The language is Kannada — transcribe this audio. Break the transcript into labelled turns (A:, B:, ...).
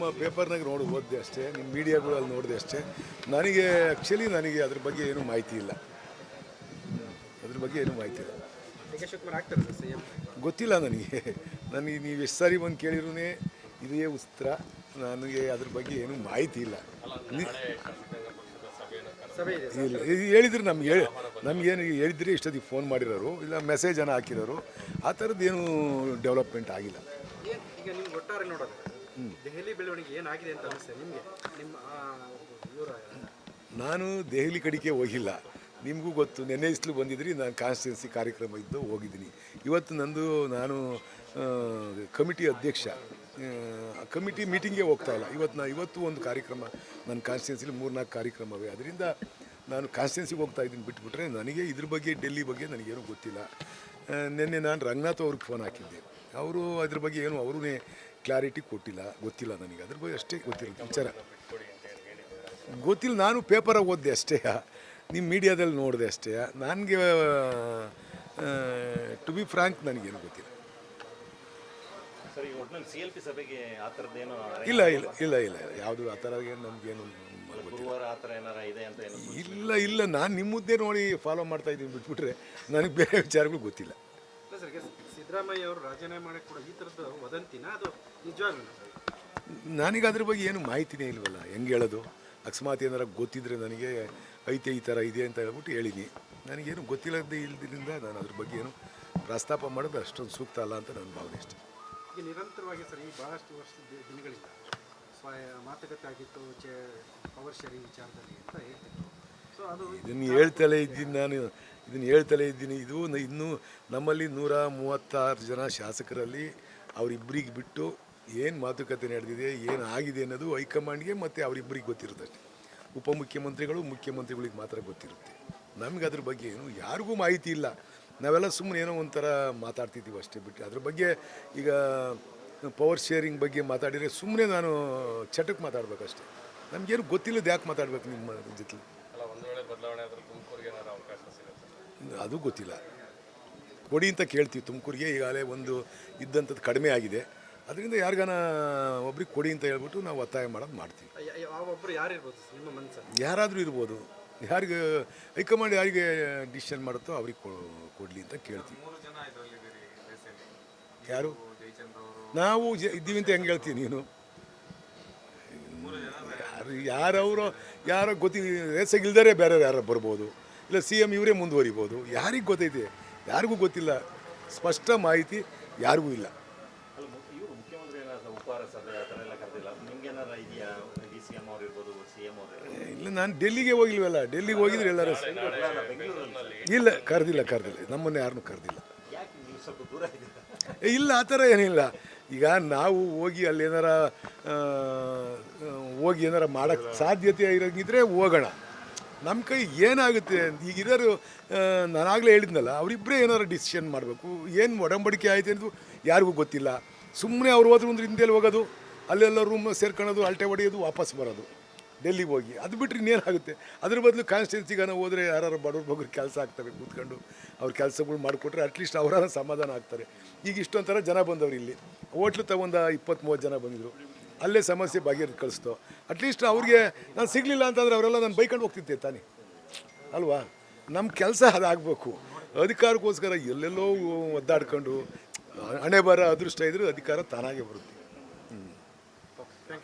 A: ನಿಮ್ಮ ಪೇಪರ್ನಾಗ ಓದಿದೆ ಅಷ್ಟೇ, ನಿಮ್ಮ ಮೀಡಿಯಾಗಳಲ್ಲಿ ನೋಡಿದೆ ಅಷ್ಟೇ. ನನಗೆ ಆ್ಯಕ್ಚುಲಿ ಅದ್ರ ಬಗ್ಗೆ ಏನೂ ಮಾಹಿತಿ ಇಲ್ಲ. ಅದ್ರ ಬಗ್ಗೆ ಏನೂ ಮಾಹಿತಿ ಇಲ್ಲ, ಗೊತ್ತಿಲ್ಲ ನನಗೆ ನೀವು ಎಷ್ಟು ಸಾರಿ ಬಂದು ಕೇಳಿರೂ ಇದೇ ಉತ್ತರ. ನನಗೆ ಅದ್ರ ಬಗ್ಗೆ ಏನೂ ಮಾಹಿತಿ ಇಲ್ಲ. ಇಲ್ಲ ಹೇಳಿದ್ರು ನಮಗೇನು ಹೇಳಿದ್ರಿ, ಇಷ್ಟೊತ್ತಿಗೆ ಫೋನ್ ಮಾಡಿರೋರು ಇಲ್ಲ ಮೆಸೇಜನ್ನು ಹಾಕಿರೋರು. ಆ ಥರದ್ದೇನು ಡೆವಲಪ್ಮೆಂಟ್ ಆಗಿಲ್ಲ.
B: ಈಗ ನಿಮ್ಗೆ ಒಟ್ಟಾರೆ ನೋಡೋದು ದೆಹಲಿ ಬೆಳವಣಿಗೆ ಏನಾಗಿದೆ ಅಂತ ಅನಿಸ್ತದೆ ನಿಮಗೆ?
A: ನಾನು ದೆಹಲಿ ಕಡೆಗೆ ಹೋಗಿಲ್ಲ, ನಿಮಗೂ ಗೊತ್ತು. ನೆನ್ನೆ ಇಸ್ಲು ಬಂದಿದ್ರಿ, ನಾನು ಕಾನ್ಸ್ಟಿಟ್ಯೂನ್ಸಿ ಕಾರ್ಯಕ್ರಮ ಇದ್ದು ಹೋಗಿದ್ದೀನಿ. ಇವತ್ತು ನಾನು ಕಮಿಟಿ ಅಧ್ಯಕ್ಷ, ಕಮಿಟಿ ಮೀಟಿಂಗೇ ಹೋಗ್ತಾ ಇಲ್ಲ. ಇವತ್ತು ಒಂದು ಕಾರ್ಯಕ್ರಮ ನನ್ನ ಕಾನ್ಸ್ಟಿಟ್ಯೂನ್ಸಿಲಿ 3-4 ಕಾರ್ಯಕ್ರಮವೇ. ಅದರಿಂದ ನಾನು ಕಾನ್ಸ್ಟಿಟ್ಯೂನ್ಸಿಗೆ ಹೋಗ್ತಾ ಇದ್ದೀನಿ ಬಿಟ್ಬಿಟ್ರೆ ನನಗೆ ಇದ್ರ ಬಗ್ಗೆ ಡೆಲ್ಲಿ ಬಗ್ಗೆ ನನಗೇನು ಗೊತ್ತಿಲ್ಲ. ನಿನ್ನೆ ನಾನು ರಂಗನಾಥ್ ಅವ್ರಿಗೆ ಫೋನ್ ಹಾಕಿದ್ದೆ, ಅವರು ಅದ್ರ ಬಗ್ಗೆ ಏನು ಅವರೂ ಕ್ಲಾರಿಟಿ ಗೊತ್ತಿಲ್ಲ ನನಗೆ. ಅದ್ರ ಬಗ್ಗೆ ಅಷ್ಟೇ ಗೊತ್ತಿರುತ್ತೆ ವಿಚಾರ. ಗೊತ್ತಿಲ್ಲ, ನಾನು ಪೇಪರಾಗಿ ಓದಿದೆ ಅಷ್ಟೇ, ನಿಮ್ಮ ಮೀಡಿಯಾದಲ್ಲಿ ನೋಡಿದೆ ಅಷ್ಟೇ. ನನಗೆ ಟು ಬಿ ಫ್ರಾಂಕ್ ನನಗೇನು ಗೊತ್ತಿಲ್ಲ. ಇಲ್ಲ ಯಾವುದು ಆ ಥರ ನಮಗೇನು ಇಲ್ಲ. ನಾನು ನಿಮ್ಮದ್ದೇ ನೋಡಿ ಫಾಲೋ ಮಾಡ್ತಾ ಇದ್ದೀನಿ ಬಿಟ್ಬಿಟ್ರೆ ನನಗೆ ಬೇರೆ ವಿಚಾರಗಳು ಗೊತ್ತಿಲ್ಲ.
B: ಸಿದ್ದರಾಮಯ್ಯ ಅವರು ರಾಜೀನಾಮೆ ಮಾಡಕ್ಕೆ ಕೂಡ ಈ ಥರದ್ದು ವದಂತಿನ ಅದು ನಿಜವಾಗ್ಲೂ?
A: ನನಗೆ ಅದ್ರ ಬಗ್ಗೆ ಏನು ಮಾಹಿತಿನೇ ಇಲ್ವಲ್ಲ, ಹೆಂಗೆ ಹೇಳೋದು? ಅಕಸ್ಮಾತ್ ಏನಾರ ಗೊತ್ತಿದ್ರೆ ನನಗೆ ಐತೆ ಈ ಥರ ಇದೆ ಅಂತ ಹೇಳ್ಬಿಟ್ಟು ಹೇಳಿನಿ. ನನಗೇನು ಗೊತ್ತಿಲ್ಲದೇ ಇಲ್ದಿರಿಂದ ನಾನು ಅದ್ರ ಬಗ್ಗೆ ಏನು ಪ್ರಸ್ತಾಪ ಮಾಡೋದು ಅಷ್ಟೊಂದು ಸೂಕ್ತ ಅಲ್ಲ ಅಂತ ನನ್ನ ಭಾವನೆ ಅಷ್ಟೇ.
B: ಈಗ ನಿರಂತರವಾಗಿ ಸರ್ ಈ ಭಾಳಷ್ಟು ದಿನಗಳಿಂದ ಮಾತುಕತೆ ಆಗಿತ್ತು ಪವರ್ ಶೇರಿಂಗ್ ವಿಚಾರದಲ್ಲಿ ಅಂತ ಹೇಳ್ತಿತ್ತು. ಸೊ ಅದು
A: ಇದನ್ನು ಹೇಳ್ತಲೇ ಇದ್ದೀನಿ. ಇದು ಇನ್ನೂ ನಮ್ಮಲ್ಲಿ 136 ಜನ ಶಾಸಕರಲ್ಲಿ ಅವರಿಬ್ಬರಿಗೆ ಬಿಟ್ಟು ಏನು ಮಾತುಕತೆ ನಡೆದಿದೆ, ಏನು ಆಗಿದೆ ಅನ್ನೋದು ಹೈಕಮಾಂಡ್ಗೆ ಮತ್ತು ಅವರಿಬ್ಬರಿಗೆ ಗೊತ್ತಿರುತ್ತೆ. ಉಪಮುಖ್ಯಮಂತ್ರಿಗಳು ಮುಖ್ಯಮಂತ್ರಿಗಳಿಗೆ ಮಾತ್ರ ಗೊತ್ತಿರುತ್ತೆ. ನಮಗೆ ಅದ್ರ ಬಗ್ಗೆ ಏನು ಯಾರಿಗೂ ಮಾಹಿತಿ ಇಲ್ಲ. ನಾವೆಲ್ಲ ಸುಮ್ಮನೆ ಏನೋ ಒಂಥರ ಮಾತಾಡ್ತಿದ್ದೀವಿ ಅಷ್ಟೇ ಬಿಟ್ಟು ಅದ್ರ ಬಗ್ಗೆ ಈಗ ಪವರ್ ಶೇರಿಂಗ್ ಬಗ್ಗೆ ಮಾತಾಡಿದರೆ ಸುಮ್ಮನೆ ನಾನು ಚಟಕ್ಕೆ ಮಾತಾಡ್ಬೇಕಷ್ಟೆ. ನಮಗೇನು ಗೊತ್ತಿಲ್ಲದ ಯಾಕೆ ಮಾತಾಡ್ಬೇಕು ನಿಮ್ಮ ಜೊತೆ? ಅದು ಗೊತ್ತಿಲ್ಲ. ಕೊಡಿ ಅಂತ ಕೇಳ್ತೀವಿ ತುಮಕೂರಿಗೆ. ಈಗಾಗಲೇ ಒಂದು ಇದ್ದಂಥದ್ದು ಕಡಿಮೆ ಆಗಿದೆ, ಅದರಿಂದ ಯಾರಿಗಾನ ಒಬ್ರಿಗೆ ಕೊಡಿ ಅಂತ ಹೇಳ್ಬಿಟ್ಟು ನಾವು ಒತ್ತಾಯ ಮಾಡ್ತೀವಿ. ಯಾರಾದರೂ ಇರ್ಬೋದು, ಯಾರಿಗೆ ಹೈಕಮಾಂಡ್ ಯಾರಿಗೆ ಡಿಸಿಷನ್ ಮಾಡುತ್ತೋ ಅವ್ರಿಗೆ ಕೊಡಲಿ ಅಂತ ಕೇಳ್ತೀವಿ. ಯಾರು ನಾವು ಇದ್ದೀವಿ ಅಂತ ಹೆಂಗೆ ಹೇಳ್ತೀವಿ ನೀನು? ಯಾರೋ ರೇಸಾಗಿಲ್ದರೆ ಬೇರೆ ಯಾರು ಬರ್ಬೋದು, ಇಲ್ಲ CM ಇವರೇ ಮುಂದುವರಿಬೋದು. ಯಾರಿಗೆ ಗೊತ್ತೈತೆ? ಯಾರಿಗೂ ಗೊತ್ತಿಲ್ಲ. ಸ್ಪಷ್ಟ ಮಾಹಿತಿ ಯಾರಿಗೂ ಇಲ್ಲ. ಇಲ್ಲ, ನಾನು ಡೆಲ್ಲಿಗೆ ಹೋಗಿಲ್ವಲ್ಲ. ಡೆಲ್ಲಿಗೆ ಹೋಗಿದ್ರೆ ಎಲ್ಲರೂ ಇಲ್ಲ, ಕರೆದಿಲ್ಲ. ನಮ್ಮನ್ನು ಯಾರನ್ನೂ ಕರೆದಿಲ್ಲ. ಇಲ್ಲ, ಆ ಥರ ಏನಿಲ್ಲ. ಈಗ ನಾವು ಹೋಗಿ ಅಲ್ಲಿ ಏನಾರ ಮಾಡೋಕ್ಕೆ ಸಾಧ್ಯತೆ ಇರೋಂಗಿದ್ರೆ ಹೋಗೋಣ. ನಮ್ಮ ಕೈ ಏನಾಗುತ್ತೆ? ಈಗ ಇರೋರು ನಾನಾಗಲೇ ಹೇಳಿದ್ನಲ್ಲ, ಅವರಿಬ್ಬರೇ ಏನಾರು ಡಿಸಿಷನ್ ಮಾಡಬೇಕು. ಏನು ಒಡಂಬಡಿಕೆ ಆಯ್ತು ಅನ್ನೋದು ಯಾರಿಗೂ ಗೊತ್ತಿಲ್ಲ. ಸುಮ್ಮನೆ ಅವ್ರು ಹೋದ್ರು ಅಂದ್ರೆ ಹಿಂದೆಲ್ಲಿ ಹೋಗೋದು, ಅಲ್ಲೆಲ್ಲ ರೂಮ್ ಸೇರ್ಕೊಳ್ಳೋದು, ಅಲ್ಟೆ ಹೊಡೆಯೋದು, ವಾಪಸ್ ಬರೋದು ಡೆಲ್ಲಿಗೆ ಹೋಗಿ. ಅದು ಬಿಟ್ಟರೆ ಇನ್ನೇನಾಗುತ್ತೆ? ಅದ್ರ ಬದಲು ಕಾನ್ಸ್ಟಿಟ್ಯೂನ್ಸಿಗಾನ ಹೋದರೆ ಯಾರು ಬಡವ್ರ ಬಗ್ಗೆ ಕೆಲಸ ಆಗ್ತವೆ, ಕೂತ್ಕೊಂಡು ಅವ್ರ ಕೆಲಸಗಳು ಮಾಡಿಕೊಟ್ರೆ ಅಟ್ಲೀಸ್ಟ್ ಅವರ ಸಮಾಧಾನ ಆಗ್ತಾರೆ. ಈಗ ಇಷ್ಟೊಂಥರ ಜನ ಬಂದವರು ಇಲ್ಲಿ ಹೋಟ್ಲು ತಗೊಂಡು 20-30 ಜನ ಬಂದಿದ್ರು, ಅಲ್ಲೇ ಸಮಸ್ಯೆ ಬಗೆಹರಿದು ಕಳಿಸ್ತೋ. ಅಟ್ಲೀಸ್ಟ್ ಅವ್ರಿಗೆ ನಾನು ಸಿಗಲಿಲ್ಲ ಅಂತಂದರೆ ಅವರೆಲ್ಲ ನಾನು ಬೈಕೊಂಡು ಹೋಗ್ತಿದ್ದೆ ತಾನೇ ಅಲ್ವಾ? ನಮ್ಮ ಕೆಲಸ ಅದಾಗಬೇಕು. ಅಧಿಕಾರಕ್ಕೋಸ್ಕರ ಎಲ್ಲೆಲ್ಲೋ ಒದ್ದಾಡ್ಕೊಂಡು ಹಣೆ ಬರ ಅದೃಷ್ಟ ಇದ್ರೂ ಅಧಿಕಾರ ತಾನಾಗೆ ಬರುತ್ತೆ.